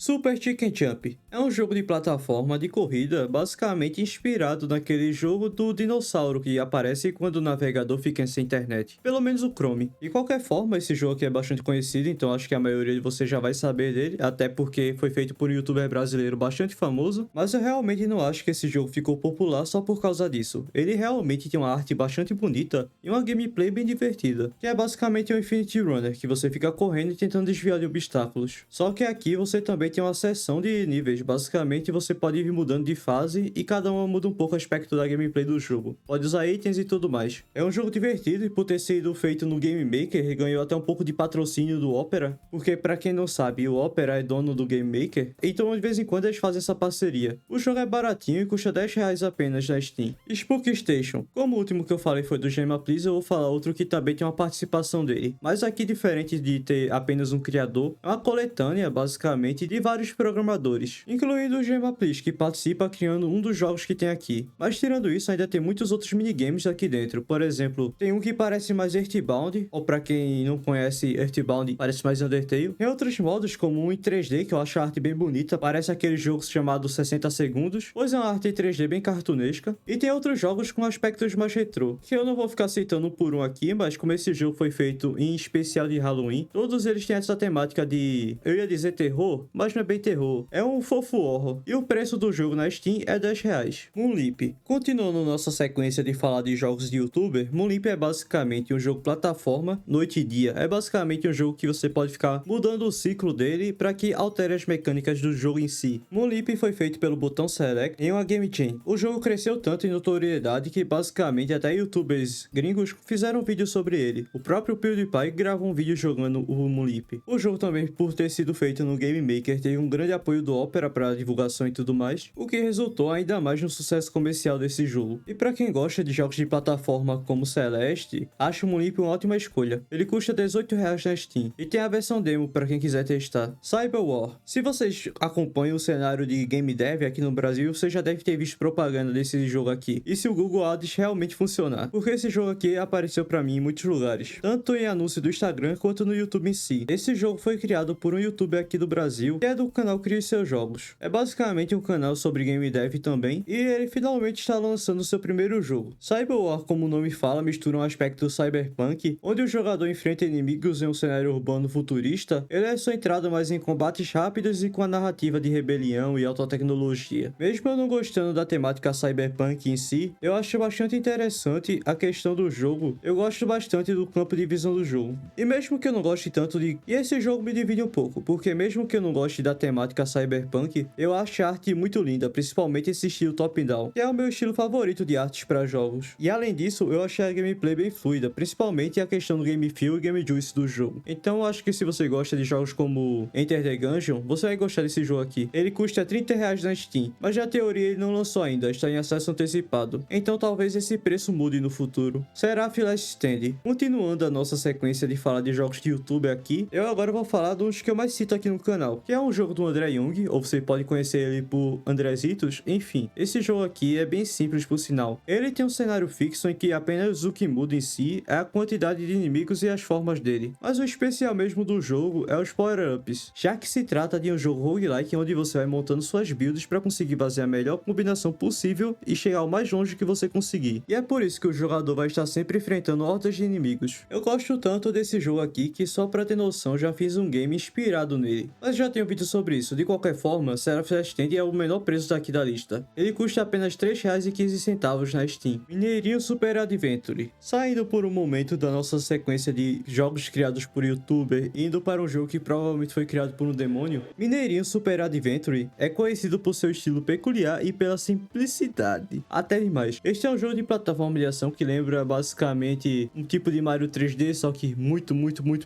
Super Chicken Jump é um jogo de plataforma de corrida basicamente inspirado naquele jogo do dinossauro que aparece quando o navegador fica sem internet, pelo menos o Chrome. De qualquer forma, esse jogo aqui é bastante conhecido, então acho que a maioria de vocês já vai saber dele, até porque foi feito por um youtuber brasileiro bastante famoso, mas eu realmente não acho que esse jogo ficou popular só por causa disso. Ele realmente tem uma arte bastante bonita e uma gameplay bem divertida, que é basicamente um Infinity Runner, que você fica correndo e tentando desviar de obstáculos. Só que aqui você também tem uma seção de níveis, basicamente você pode ir mudando de fase e cada uma muda um pouco o aspecto da gameplay do jogo. Pode usar itens e tudo mais. É um jogo divertido e por ter sido feito no Game Maker, ele ganhou até um pouco de patrocínio do Opera, porque pra quem não sabe, o Opera é dono do Game Maker, então de vez em quando eles fazem essa parceria. O jogo é baratinho e custa R$10 apenas na Steam. Spook Station. Como o último que eu falei foi do Gemma Please, eu vou falar outro que também tem uma participação dele. Mas aqui, diferente de ter apenas um criador, é uma coletânea, basicamente, de vários programadores, incluindo o Gemma Please, que participa criando um dos jogos que tem aqui. Mas tirando isso, ainda tem muitos outros minigames aqui dentro. Por exemplo, tem um que parece mais Earthbound, ou pra quem não conhece Earthbound, parece mais Undertale. Tem outros modos, como um em 3D, que eu acho a arte bem bonita, parece aquele jogo chamado 60 segundos, pois é uma arte em 3D bem cartunesca. E tem outros jogos com aspectos mais retrô, que eu não vou ficar citando um por um aqui, mas como esse jogo foi feito em especial de Halloween, todos eles têm essa temática de, eu ia dizer terror, mas não é bem terror, é um fofo horror. E o preço do jogo na Steam é R$10. Moonleap. Continuando nossa sequência de falar de jogos de youtuber, Moonleap é basicamente um jogo plataforma, noite e dia. É basicamente um jogo que você pode ficar mudando o ciclo dele para que altere as mecânicas do jogo em si. Moonleap foi feito pelo botão Select em uma Game Jam. O jogo cresceu tanto em notoriedade que basicamente até youtubers gringos fizeram vídeos sobre ele. O próprio PewDiePie gravou um vídeo jogando o Moonleap. O jogo também, por ter sido feito no Game Maker, teve um grande apoio do Opera para divulgação e tudo mais, o que resultou ainda mais no sucesso comercial desse jogo. E para quem gosta de jogos de plataforma como Celeste, acho o Moonleap uma ótima escolha. Ele custa R$18 na Steam e tem a versão demo para quem quiser testar. Cyberwar. Se vocês acompanham o cenário de game dev aqui no Brasil, você já deve ter visto propaganda desse jogo aqui. E se o Google Ads realmente funcionar, porque esse jogo aqui apareceu para mim em muitos lugares, tanto em anúncio do Instagram quanto no YouTube em si. Esse jogo foi criado por um youtuber aqui do Brasil, que é do canal Crie Seus Jogos. É basicamente um canal sobre game dev também, e ele finalmente está lançando seu primeiro jogo. Cyberwar, como o nome fala, mistura um aspecto cyberpunk, onde o jogador enfrenta inimigos em um cenário urbano futurista. Ele é centrado mais em combates rápidos e com a narrativa de rebelião e alta tecnologia. Mesmo eu não gostando da temática cyberpunk em si, eu acho bastante interessante a questão do jogo. Eu gosto bastante do campo de visão do jogo. E mesmo que eu não goste tanto de... E esse jogo me divide um pouco, porque mesmo que eu não goste da temática cyberpunk, eu acho a arte muito linda, principalmente esse estilo top-down, que é o meu estilo favorito de artes para jogos. E além disso, eu achei a gameplay bem fluida, principalmente a questão do game feel e game juice do jogo. Então eu acho que se você gosta de jogos como Enter the Gungeon, você vai gostar desse jogo aqui. Ele custa R$30 na Steam, mas na teoria ele não lançou ainda, está em acesso antecipado. Então talvez esse preço mude no futuro. Seraph Last Stand. Continuando a nossa sequência de falar de jogos de YouTube aqui, eu agora vou falar dos que eu mais cito aqui no canal, que é um jogo do André Young, ou você pode conhecer ele por Andrezitos, enfim. Esse jogo aqui é bem simples por sinal. Ele tem um cenário fixo em que apenas o que muda em si é a quantidade de inimigos e as formas dele. Mas o especial mesmo do jogo é os power-ups, já que se trata de um jogo roguelike onde você vai montando suas builds para conseguir fazer a melhor combinação possível e chegar o mais longe que você conseguir. E é por isso que o jogador vai estar sempre enfrentando hordas de inimigos. Eu gosto tanto desse jogo aqui que só pra ter noção já fiz um game inspirado nele, mas já tenho vídeo sobre isso. De qualquer forma, Seraph Last Stand é o menor preço daqui da lista. Ele custa apenas R$3,15 na Steam. Mineirinho Super Adventure. Saindo por um momento da nossa sequência de jogos criados por youtuber e indo para um jogo que provavelmente foi criado por um demônio, Mineirinho Super Adventure é conhecido por seu estilo peculiar e pela simplicidade. Até demais. Este é um jogo de plataforma de ação que lembra basicamente um tipo de Mario 3D, só que muito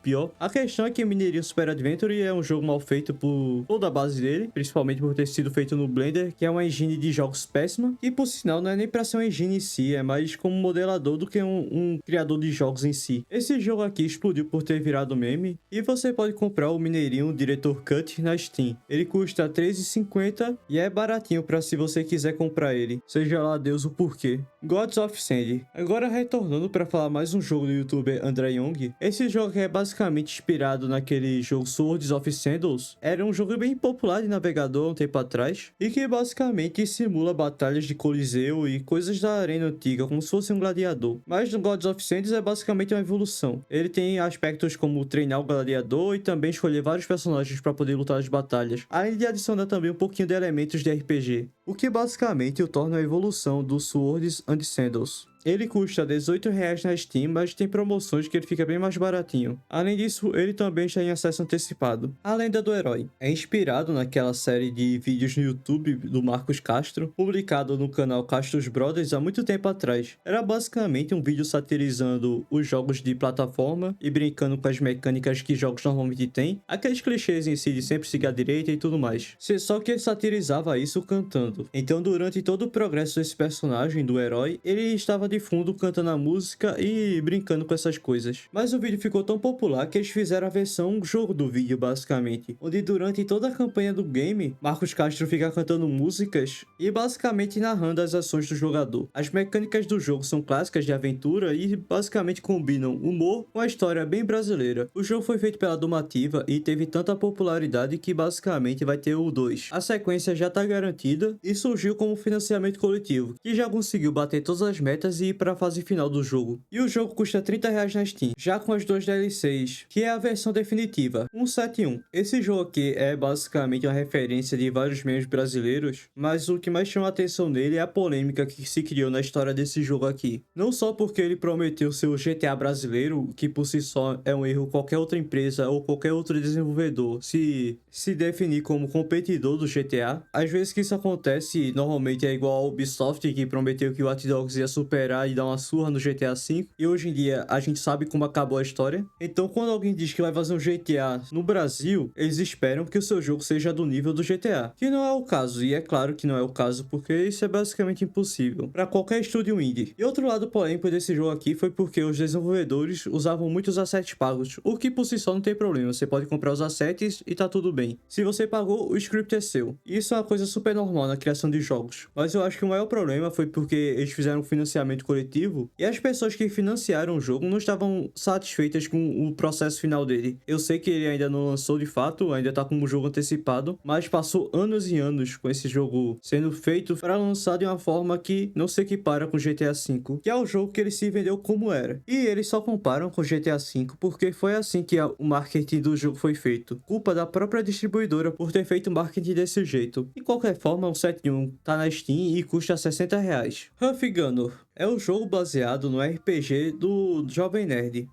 pior. A questão é que Mineirinho Super Adventure é um jogo mal feito por toda a base dele, principalmente por ter sido feito no Blender, que é uma engine de jogos péssima, e por sinal não é nem pra ser uma engine em si, é mais como modelador do que um criador de jogos em si. Esse jogo aqui explodiu por ter virado meme, e você pode comprar o Mineirinho Director Cut na Steam. Ele custa R$13,50 e é baratinho pra se você quiser comprar ele, seja lá Deus o porquê. Gods of Sand. Agora retornando para falar mais um jogo do youtuber André Young. Esse jogo é basicamente inspirado naquele jogo Swords of Sandals. Era um jogo bem popular de navegador há um tempo atrás e que basicamente simula batalhas de coliseu e coisas da arena antiga, como se fosse um gladiador. Mas no Gods of Sand é basicamente uma evolução. Ele tem aspectos como treinar o gladiador e também escolher vários personagens para poder lutar as batalhas, além de adicionar também um pouquinho de elementos de RPG, o que basicamente o torna a evolução do Swords and Sandals. Ele custa R$18 na Steam, mas tem promoções que ele fica bem mais baratinho. Além disso, ele também está em acesso antecipado. A Lenda do Herói é inspirado naquela série de vídeos no YouTube do Marcos Castro, publicado no canal Castro's Brothers há muito tempo atrás. Era basicamente um vídeo satirizando os jogos de plataforma e brincando com as mecânicas que jogos normalmente têm, aqueles clichês em si de sempre seguir à direita e tudo mais. Só que ele satirizava isso cantando. Então, durante todo o progresso desse personagem, do herói, ele estava de fundo cantando a música e brincando com essas coisas. Mas o vídeo ficou tão popular que eles fizeram a versão jogo do vídeo, basicamente, onde durante toda a campanha do game, Marcos Castro fica cantando músicas e basicamente narrando as ações do jogador. As mecânicas do jogo são clássicas de aventura e basicamente combinam humor com a história bem brasileira. O jogo foi feito pela Domativa e teve tanta popularidade que basicamente vai ter o 2. A sequência já está garantida e surgiu como financiamento coletivo, que já conseguiu bater todas as metas e ir para a fase final do jogo. E o jogo custa R$30 na Steam, já com as 2 DLCs, que é a versão definitiva, 171. Esse jogo aqui é basicamente uma referência de vários memes brasileiros, mas o que mais chama a atenção nele é a polêmica que se criou na história desse jogo aqui. Não só porque ele prometeu ser o GTA brasileiro, que por si só é um erro qualquer outra empresa ou qualquer outro desenvolvedor se definir como competidor do GTA. Às vezes que isso acontece, normalmente é igual a Ubisoft, que prometeu que o Watch Dogs ia superar e dar uma surra no GTA V, e hoje em dia a gente sabe como acabou a história. Então quando alguém diz que vai fazer um GTA no Brasil, eles esperam que o seu jogo seja do nível do GTA, que não é o caso, e é claro que não é o caso porque isso é basicamente impossível para qualquer estúdio indie. E outro lado polêmico desse jogo aqui foi porque os desenvolvedores usavam muitos assets pagos, o que por si só não tem problema, você pode comprar os assets e tá tudo bem. Se você pagou, o script é seu. Isso é uma coisa super normal na criação de jogos, mas eu acho que o maior problema foi porque eles fizeram um financiamento coletivo e as pessoas que financiaram o jogo não estavam satisfeitas com o processo final dele. Eu sei que ele ainda não lançou de fato, ainda tá com o jogo antecipado, mas passou anos e anos com esse jogo sendo feito para lançar de uma forma que não se equipara com GTA V, que é o jogo que ele se vendeu como era. E eles só comparam com GTA V porque foi assim que o marketing do jogo foi feito. Culpa da própria distribuidora por ter feito marketing desse jeito. De qualquer forma, o 71 tá na Steam e custa R$60. Huff Gunner é o jogo baseado no RPG do Jovem Nerd.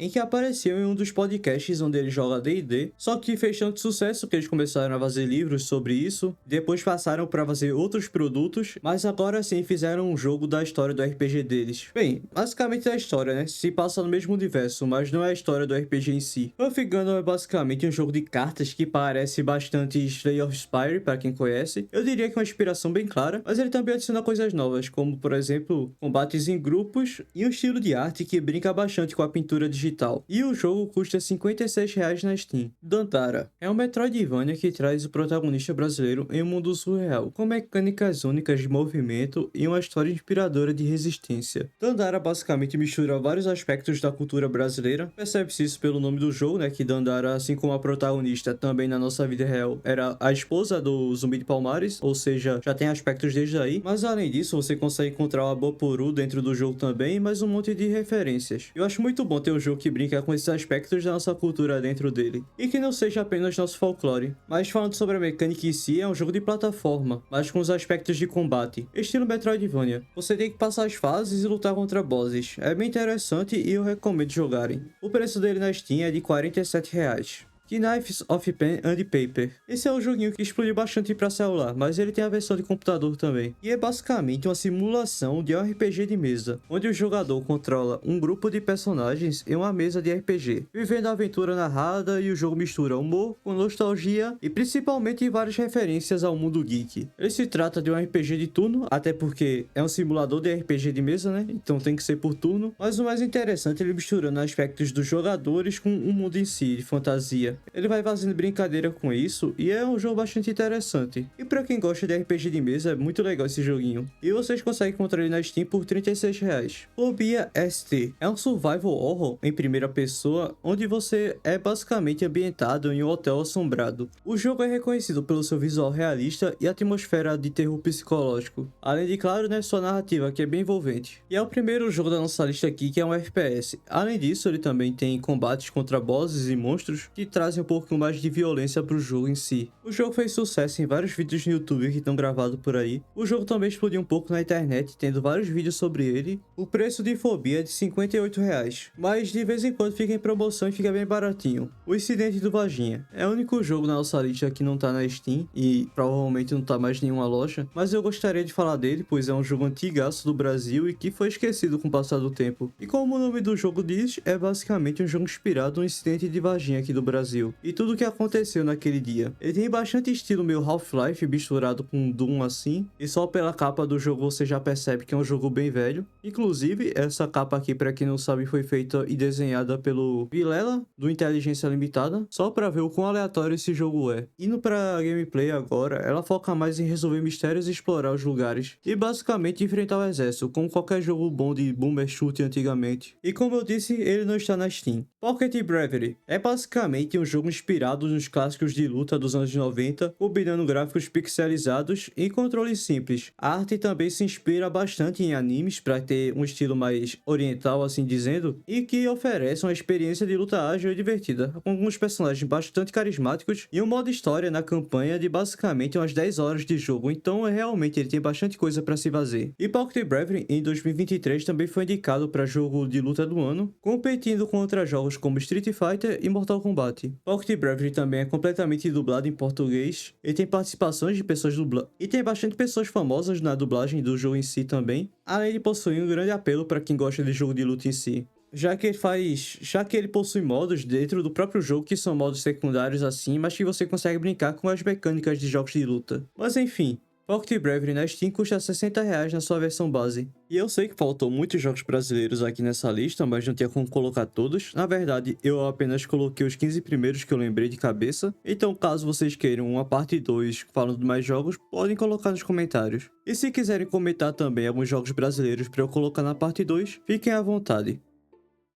Em que apareceu em um dos podcasts onde ele joga D&D, só que fez tanto sucesso que eles começaram a fazer livros sobre isso, depois passaram para fazer outros produtos, mas agora sim fizeram um jogo da história do RPG deles. Bem, basicamente é a história, né? Se passa no mesmo universo, mas não é a história do RPG em si. Huff Gunner é basicamente um jogo de cartas que parece bastante Slay of Spire, para quem conhece. Eu diria que é uma inspiração bem clara, mas ele também adiciona coisas novas, como por exemplo, combates em grupos e um estilo de arte que brinca bastante com a pintura digital. E o jogo custa R$56 na Steam. Dandara é um Metroidvania que traz o protagonista brasileiro em um mundo surreal, com mecânicas únicas de movimento e uma história inspiradora de resistência. Dandara basicamente mistura vários aspectos da cultura brasileira. Percebe-se isso pelo nome do jogo, né, que Dandara, assim como a protagonista, também na nossa vida real, era a esposa do Zumbi de Palmares, ou seja, já tem aspectos desde aí. Mas além disso, você consegue encontrar o Aboporu dentro do jogo também, mais um monte de referências. Eu acho muito bom ter um jogo que brinca com esses aspectos da nossa cultura dentro dele, e que não seja apenas nosso folclore. Mas falando sobre a mecânica em si, é um jogo de plataforma, mas com os aspectos de combate, estilo Metroidvania. Você tem que passar as fases e lutar contra bosses. É bem interessante e eu recomendo jogarem. O preço dele na Steam é de R$47. Knives of Pen and Paper. Esse é um joguinho que explodiu bastante para celular, mas ele tem a versão de computador também. E é basicamente uma simulação de um RPG de mesa, onde o jogador controla um grupo de personagens em uma mesa de RPG, vivendo a aventura narrada, e o jogo mistura humor com nostalgia e principalmente várias referências ao mundo geek. Ele se trata de um RPG de turno, até porque é um simulador de RPG de mesa, né? Então tem que ser por turno, mas o mais interessante é ele misturando aspectos dos jogadores com o mundo em si, de fantasia. Ele vai fazendo brincadeira com isso e é um jogo bastante interessante. E pra quem gosta de RPG de mesa, é muito legal esse joguinho. E vocês conseguem encontrar ele na Steam por R$36. Phobia ST é um survival horror em primeira pessoa, onde você é basicamente ambientado em um hotel assombrado. O jogo é reconhecido pelo seu visual realista e atmosfera de terror psicológico, além de, claro, né, sua narrativa, que é bem envolvente. E é o primeiro jogo da nossa lista aqui que é um FPS. Além disso, ele também tem combates contra bosses e monstros que trazem um pouco mais de violência para o jogo em si. O jogo fez sucesso em vários vídeos no YouTube que estão gravados por aí. O jogo também explodiu um pouco na internet, tendo vários vídeos sobre ele. O preço de Phobia é de R$58, mas de vez em quando fica em promoção e fica bem baratinho. O Incidente do Varginha é o único jogo na nossa lista que não tá na Steam e provavelmente não tá mais em nenhuma loja, mas eu gostaria de falar dele, pois é um jogo antigaço do Brasil e que foi esquecido com o passar do tempo. E como o nome do jogo diz, é basicamente um jogo inspirado no incidente de Varginha aqui do Brasil e tudo o que aconteceu naquele dia. Ele tem bastante estilo meio Half-Life misturado com Doom assim, e só pela capa do jogo você já percebe que é um jogo bem velho. Inclusive, essa capa aqui, pra quem não sabe, foi feita e desenhada pelo Vilela, do Inteligência Limitada, só pra ver o quão aleatório esse jogo é. Indo pra gameplay agora, ela foca mais em resolver mistérios e explorar os lugares, e basicamente enfrentar o exército, como qualquer jogo bom de boomer shoot antigamente. E como eu disse, ele não está na Steam. Pocket Bravery é basicamente um jogo inspirado nos clássicos de luta dos anos 90, combinando gráficos pixelizados e controles simples. A arte também se inspira bastante em animes para ter um estilo mais oriental, assim dizendo, e que oferece uma experiência de luta ágil e divertida, com alguns personagens bastante carismáticos e um modo história na campanha de basicamente umas 10 horas de jogo, então realmente ele tem bastante coisa para se fazer. E Pocket Bravery em 2023 também foi indicado para jogo de luta do ano, competindo contra jogos como Street Fighter e Mortal Kombat. Pocket Bravery também é completamente dublado em português e tem participações de pessoas dubladas. E tem bastante pessoas famosas na dublagem do jogo em si também, além de possuir um grande apelo para quem gosta de jogo de luta em si. Já que ele possui modos dentro do próprio jogo que são modos secundários assim, mas que você consegue brincar com as mecânicas de jogos de luta. Mas enfim, Pocket Bravery na Steam custa R$60 na sua versão base. E eu sei que faltou muitos jogos brasileiros aqui nessa lista, mas não tinha como colocar todos. Na verdade, eu apenas coloquei os 15 primeiros que eu lembrei de cabeça. Então, caso vocês queiram uma parte 2 falando de mais jogos, podem colocar nos comentários. E se quiserem comentar também alguns jogos brasileiros para eu colocar na parte 2, fiquem à vontade.